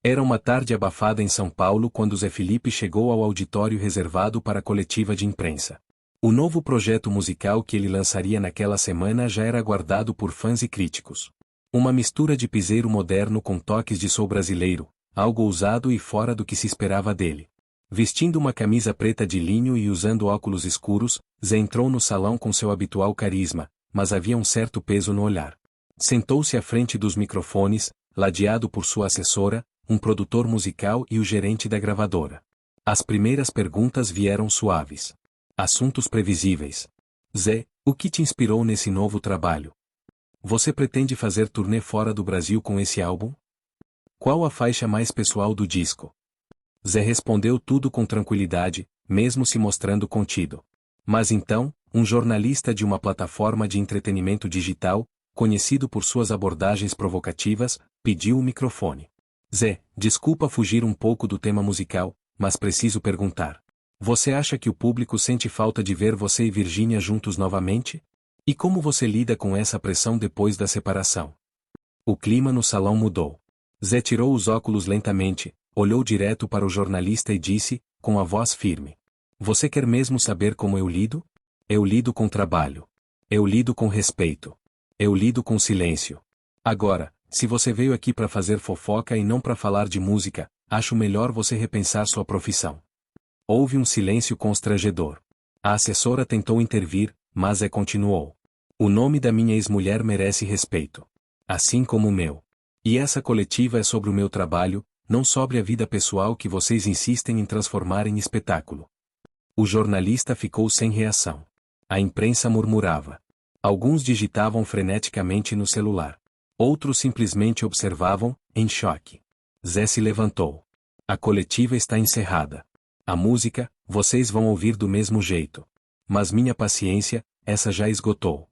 Era uma tarde abafada em São Paulo quando Zé Felipe chegou ao auditório reservado para a coletiva de imprensa. O novo projeto musical que ele lançaria naquela semana já era aguardado por fãs e críticos. Uma mistura de piseiro moderno com toques de soul brasileiro, algo ousado e fora do que se esperava dele. Vestindo uma camisa preta de linho e usando óculos escuros, Zé entrou no salão com seu habitual carisma, mas havia um certo peso no olhar. Sentou-se à frente dos microfones, ladeado por sua assessora, um produtor musical e o gerente da gravadora. As primeiras perguntas vieram suaves. Assuntos previsíveis. Zé, o que te inspirou nesse novo trabalho? Você pretende fazer turnê fora do Brasil com esse álbum? Qual a faixa mais pessoal do disco? Zé respondeu tudo com tranquilidade, mesmo se mostrando contido. Mas então, um jornalista de uma plataforma de entretenimento digital, conhecido por suas abordagens provocativas, pediu o microfone. Zé, desculpa fugir um pouco do tema musical, mas preciso perguntar. Você acha que o público sente falta de ver você e Virgínia juntos novamente? E como você lida com essa pressão depois da separação? O clima no salão mudou. Zé tirou os óculos lentamente, olhou direto para o jornalista e disse, com a voz firme. Você quer mesmo saber como eu lido? Eu lido com trabalho. Eu lido com respeito. Eu lido com silêncio. Agora, se você veio aqui para fazer fofoca e não para falar de música, acho melhor você repensar sua profissão. Houve um silêncio constrangedor. A assessora tentou intervir, mas Zé continuou. O nome da minha ex-mulher merece respeito. Assim como o meu. E essa coletiva é sobre o meu trabalho, não sobre a vida pessoal que vocês insistem em transformar em espetáculo. O jornalista ficou sem reação. A imprensa murmurava. Alguns digitavam freneticamente no celular. Outros simplesmente observavam, em choque. Zé se levantou. A coletiva está encerrada. A música, vocês vão ouvir do mesmo jeito. Mas minha paciência, essa já esgotou.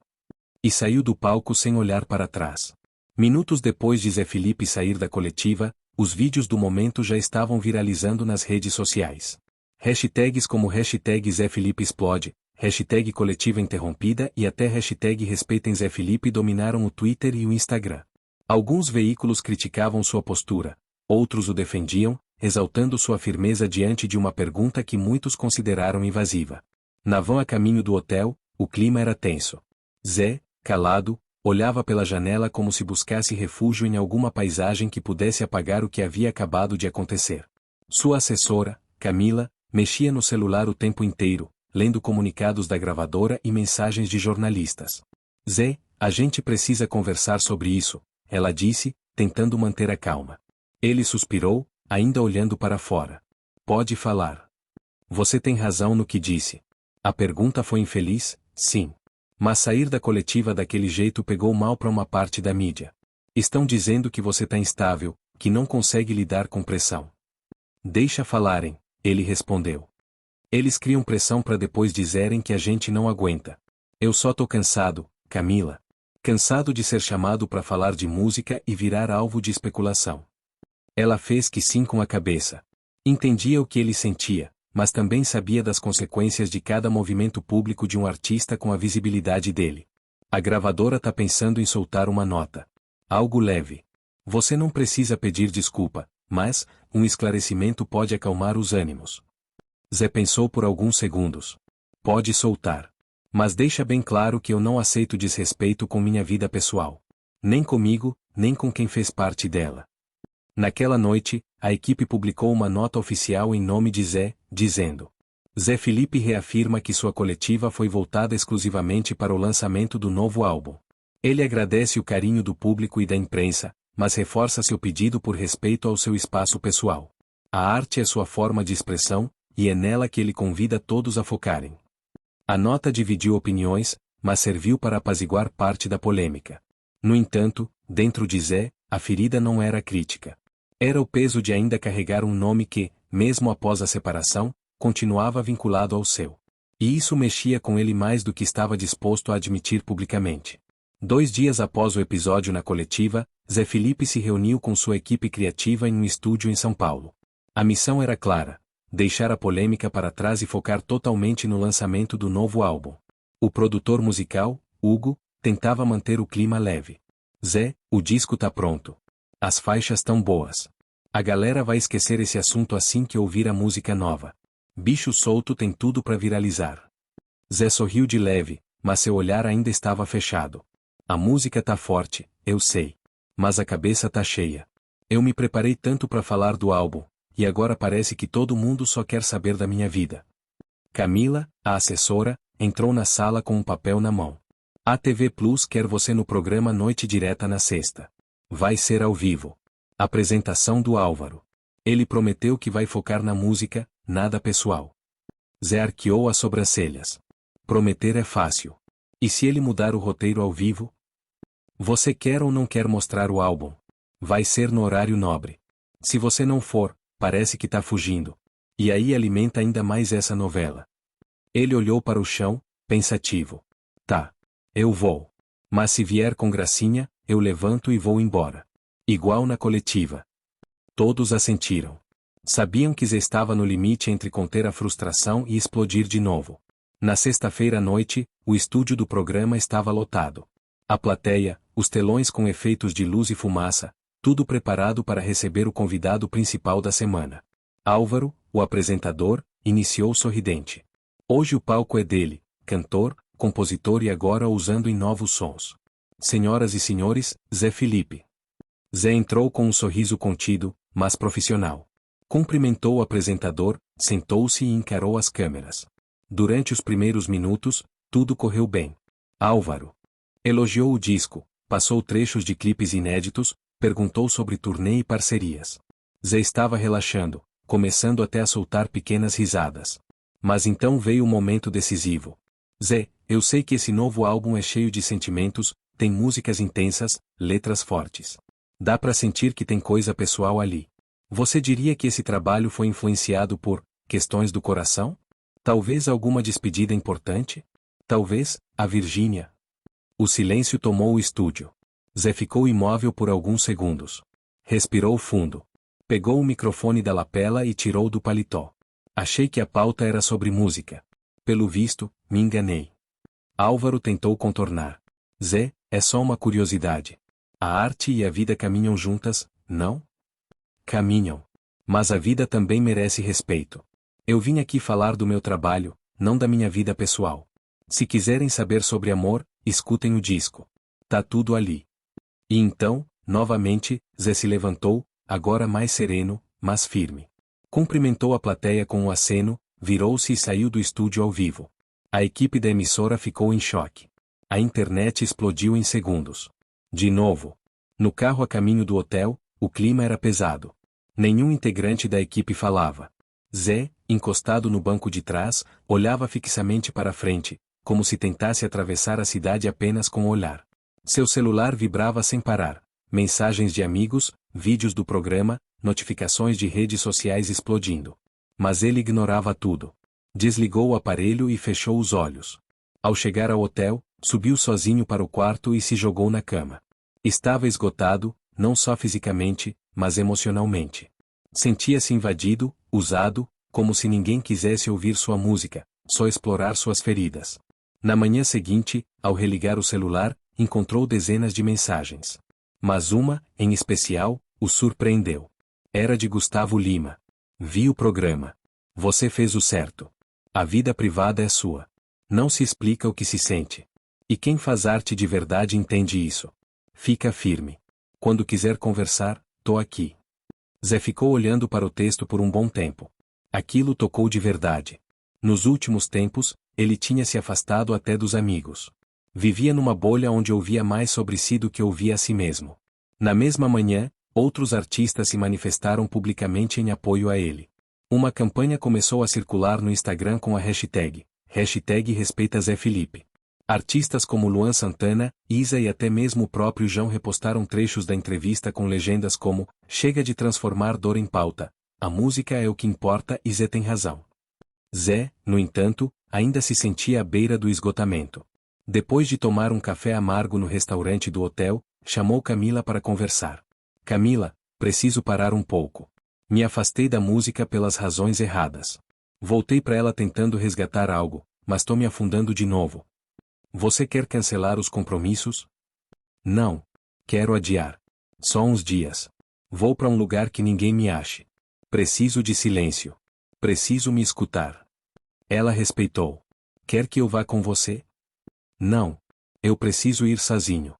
E saiu do palco sem olhar para trás. Minutos depois de Zé Felipe sair da coletiva, os vídeos do momento já estavam viralizando nas redes sociais. Hashtags como hashtag Zé Felipe explode, hashtag coletiva interrompida e até hashtag respeitem Zé Felipe dominaram o Twitter e o Instagram. Alguns veículos criticavam sua postura, outros o defendiam, exaltando sua firmeza diante de uma pergunta que muitos consideraram invasiva. Na van a caminho do hotel, o clima era tenso. Zé, calado, olhava pela janela como se buscasse refúgio em alguma paisagem que pudesse apagar o que havia acabado de acontecer. Sua assessora, Camila, mexia no celular o tempo inteiro, lendo comunicados da gravadora e mensagens de jornalistas. Zé, a gente precisa conversar sobre isso, ela disse, tentando manter a calma. Ele suspirou, ainda olhando para fora. Pode falar. Você tem razão no que disse. A pergunta foi infeliz, sim. Mas sair da coletiva daquele jeito pegou mal para uma parte da mídia. Estão dizendo que você tá instável, que não consegue lidar com pressão. Deixa falarem, ele respondeu. Eles criam pressão para depois dizerem que a gente não aguenta. Eu só tô cansado, Camila. Cansado de ser chamado para falar de música e virar alvo de especulação. Ela fez que sim com a cabeça. Entendia o que ele sentia, mas também sabia das consequências de cada movimento público de um artista com a visibilidade dele. A gravadora tá pensando em soltar uma nota. Algo leve. Você não precisa pedir desculpa, mas um esclarecimento pode acalmar os ânimos. Zé pensou por alguns segundos. Pode soltar. Mas deixa bem claro que eu não aceito desrespeito com minha vida pessoal. Nem comigo, nem com quem fez parte dela. Naquela noite, a equipe publicou uma nota oficial em nome de Zé, dizendo: Zé Felipe reafirma que sua coletiva foi voltada exclusivamente para o lançamento do novo álbum. Ele agradece o carinho do público e da imprensa, mas reforça seu pedido por respeito ao seu espaço pessoal. A arte é sua forma de expressão, e é nela que ele convida todos a focarem. A nota dividiu opiniões, mas serviu para apaziguar parte da polêmica. No entanto, dentro de Zé, a ferida não era a crítica. Era o peso de ainda carregar um nome que, mesmo após a separação, continuava vinculado ao seu. E isso mexia com ele mais do que estava disposto a admitir publicamente. 2 dias após o episódio na coletiva, Zé Felipe se reuniu com sua equipe criativa em um estúdio em São Paulo. A missão era clara: deixar a polêmica para trás e focar totalmente no lançamento do novo álbum. O produtor musical, Hugo, tentava manter o clima leve. Zé, o disco tá pronto. As faixas tão boas. A galera vai esquecer esse assunto assim que ouvir a música nova. Bicho solto tem tudo pra viralizar. Zé sorriu de leve, mas seu olhar ainda estava fechado. A música tá forte, eu sei. Mas a cabeça tá cheia. Eu me preparei tanto pra falar do álbum, e agora parece que todo mundo só quer saber da minha vida. Camila, a assessora, entrou na sala com um papel na mão. A TV Plus quer você no programa Noite Direta na sexta. Vai ser ao vivo. Apresentação do Álvaro. Ele prometeu que vai focar na música, nada pessoal. Zé arqueou as sobrancelhas. Prometer é fácil. E se ele mudar o roteiro ao vivo? Você quer ou não quer mostrar o álbum? Vai ser no horário nobre. Se você não for, parece que tá fugindo. E aí alimenta ainda mais essa novela. Ele olhou para o chão, pensativo. Tá. Eu vou. Mas se vier com gracinha, eu levanto e vou embora. Igual na coletiva. Todos assentiram. Sabiam que Zé estava no limite entre conter a frustração e explodir de novo. Na sexta-feira à noite, o estúdio do programa estava lotado. A plateia, os telões com efeitos de luz e fumaça, tudo preparado para receber o convidado principal da semana. Álvaro, o apresentador, iniciou sorridente. Hoje o palco é dele, cantor, compositor e agora usando em novos sons. Senhoras e senhores, Zé Felipe. Zé entrou com um sorriso contido, mas profissional. Cumprimentou o apresentador, sentou-se e encarou as câmeras. Durante os primeiros minutos, tudo correu bem. Álvaro elogiou o disco, passou trechos de clipes inéditos, perguntou sobre turnê e parcerias. Zé estava relaxando, começando até a soltar pequenas risadas. Mas então veio o momento decisivo. Zé, eu sei que esse novo álbum é cheio de sentimentos, tem músicas intensas, letras fortes. Dá pra sentir que tem coisa pessoal ali. Você diria que esse trabalho foi influenciado por questões do coração? Talvez alguma despedida importante? Talvez, a Virgínia. O silêncio tomou o estúdio. Zé ficou imóvel por alguns segundos. Respirou fundo. Pegou o microfone da lapela e tirou do paletó. Achei que a pauta era sobre música. Pelo visto, me enganei. Álvaro tentou contornar. Zé, é só uma curiosidade. A arte e a vida caminham juntas, não? Caminham. Mas a vida também merece respeito. Eu vim aqui falar do meu trabalho, não da minha vida pessoal. Se quiserem saber sobre amor, escutem o disco. Tá tudo ali. E então, novamente, Zé se levantou, agora mais sereno, mas firme. Cumprimentou a plateia com um aceno, virou-se e saiu do estúdio ao vivo. A equipe da emissora ficou em choque. A internet explodiu em segundos. De novo. No carro a caminho do hotel, o clima era pesado. Nenhum integrante da equipe falava. Zé, encostado no banco de trás, olhava fixamente para a frente, como se tentasse atravessar a cidade apenas com o olhar. Seu celular vibrava sem parar. Mensagens de amigos, vídeos do programa, notificações de redes sociais explodindo. Mas ele ignorava tudo. Desligou o aparelho e fechou os olhos. Ao chegar ao hotel, subiu sozinho para o quarto e se jogou na cama. Estava esgotado, não só fisicamente, mas emocionalmente. Sentia-se invadido, usado, como se ninguém quisesse ouvir sua música, só explorar suas feridas. Na manhã seguinte, ao religar o celular, encontrou dezenas de mensagens. Mas uma, em especial, o surpreendeu. Era de Gustavo Lima. Vi o programa. Você fez o certo. A vida privada é sua. Não se explica o que se sente. E quem faz arte de verdade entende isso. Fica firme. Quando quiser conversar, tô aqui. Zé ficou olhando para o texto por um bom tempo. Aquilo tocou de verdade. Nos últimos tempos, ele tinha se afastado até dos amigos. Vivia numa bolha onde ouvia mais sobre si do que ouvia a si mesmo. Na mesma manhã, outros artistas se manifestaram publicamente em apoio a ele. Uma campanha começou a circular no Instagram com a hashtag Respeita Zé Felipe. Artistas como Luan Santana, Isa e até mesmo o próprio João repostaram trechos da entrevista com legendas como "Chega de transformar dor em pauta, a música é o que importa e Zé tem razão". Zé, no entanto, ainda se sentia à beira do esgotamento. Depois de tomar um café amargo no restaurante do hotel, chamou Camila para conversar. "Camila, preciso parar um pouco. Me afastei da música pelas razões erradas. Voltei para ela tentando resgatar algo, mas tô me afundando de novo. Você quer cancelar os compromissos?" "Não. Quero adiar. Só uns dias. Vou para um lugar que ninguém me ache. Preciso de silêncio. Preciso me escutar. Ela respeitou. Quer que eu vá com você? Não. Eu preciso ir sozinho.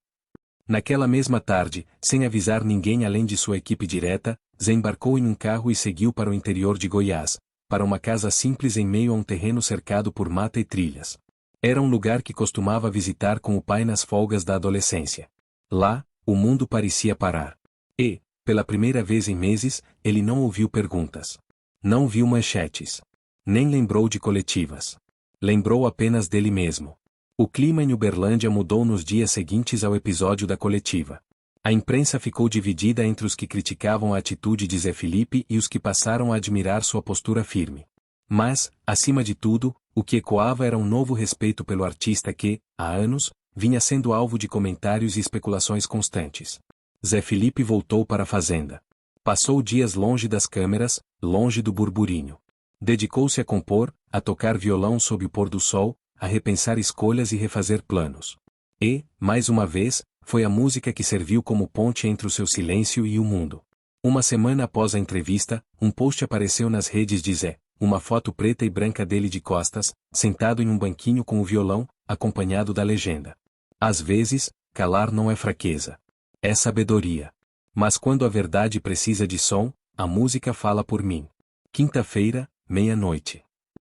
Naquela mesma tarde, sem avisar ninguém além de sua equipe direta, Zé embarcou em um carro e seguiu para o interior de Goiás, para uma casa simples em meio a um terreno cercado por mata e trilhas. Era um lugar que costumava visitar com o pai nas folgas da adolescência. Lá, o mundo parecia parar. E, pela primeira vez em meses, ele não ouviu perguntas. Não viu manchetes. Nem lembrou de coletivas. Lembrou apenas dele mesmo. O clima em Uberlândia mudou nos dias seguintes ao episódio da coletiva. A imprensa ficou dividida entre os que criticavam a atitude de Zé Felipe e os que passaram a admirar sua postura firme. Mas, acima de tudo, o que ecoava era um novo respeito pelo artista que, há anos, vinha sendo alvo de comentários e especulações constantes. Zé Felipe voltou para a fazenda. Passou dias longe das câmeras, longe do burburinho. Dedicou-se a compor, a tocar violão sob o pôr do sol, a repensar escolhas e refazer planos. E, mais uma vez, foi a música que serviu como ponte entre o seu silêncio e o mundo. Uma semana após a entrevista, um post apareceu nas redes de Zé, uma foto preta e branca dele de costas, sentado em um banquinho com o violão, acompanhado da legenda. Às vezes, calar não é fraqueza. É sabedoria. Mas quando a verdade precisa de som, a música fala por mim. Quinta-feira, meia-noite.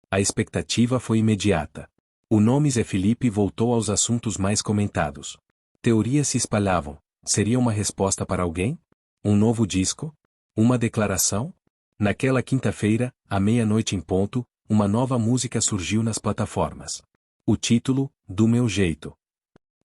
A expectativa foi imediata. O nome Zé Felipe voltou aos assuntos mais comentados. Teorias se espalhavam. Seria uma resposta para alguém? Um novo disco? Uma declaração? Naquela quinta-feira, à meia-noite em ponto, uma nova música surgiu nas plataformas. O título, Do Meu Jeito.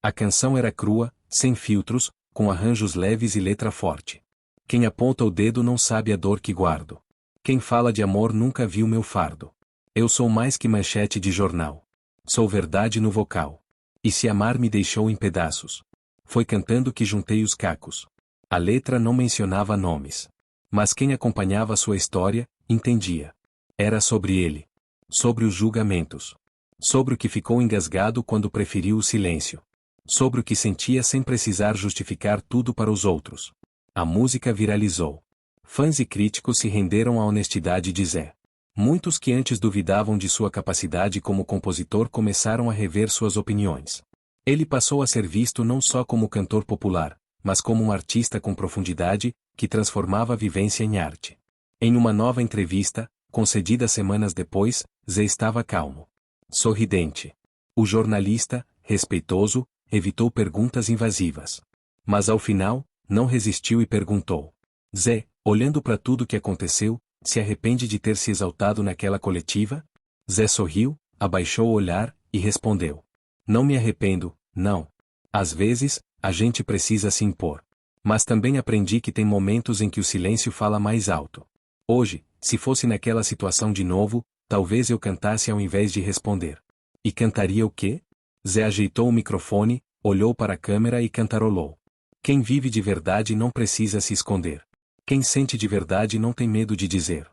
A canção era crua, sem filtros, com arranjos leves e letra forte. Quem aponta o dedo não sabe a dor que guardo. Quem fala de amor nunca viu meu fardo. Eu sou mais que manchete de jornal. Sou verdade no vocal. E se amar me deixou em pedaços. Foi cantando que juntei os cacos. A letra não mencionava nomes. Mas quem acompanhava sua história, entendia. Era sobre ele. Sobre os julgamentos. Sobre o que ficou engasgado quando preferiu o silêncio. Sobre o que sentia sem precisar justificar tudo para os outros. A música viralizou. Fãs e críticos se renderam à honestidade de Zé. Muitos que antes duvidavam de sua capacidade como compositor começaram a rever suas opiniões. Ele passou a ser visto não só como cantor popular, mas como um artista com profundidade, que transformava a vivência em arte. Em uma nova entrevista, concedida semanas depois, Zé estava calmo. Sorridente. O jornalista, respeitoso, evitou perguntas invasivas. Mas ao final, não resistiu e perguntou. Zé, olhando para tudo que aconteceu, se arrepende de ter se exaltado naquela coletiva? Zé sorriu, abaixou o olhar, e respondeu. Não me arrependo, não. Às vezes, a gente precisa se impor. Mas também aprendi que tem momentos em que o silêncio fala mais alto. Hoje, se fosse naquela situação de novo, talvez eu cantasse ao invés de responder. E cantaria o quê? Zé ajeitou o microfone, olhou para a câmera e cantarolou. Quem vive de verdade não precisa se esconder. Quem sente de verdade não tem medo de dizer.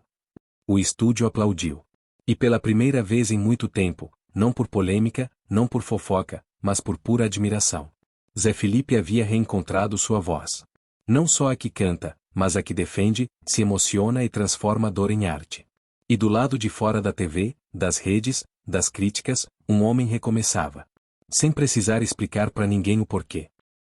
O estúdio aplaudiu. E pela primeira vez em muito tempo, não por polêmica, não por fofoca, mas por pura admiração. Zé Felipe havia reencontrado sua voz. Não só a que canta, mas a que defende, se emociona e transforma a dor em arte. E do lado de fora da TV, das redes, das críticas, um homem recomeçava. Sem precisar explicar para ninguém o porquê.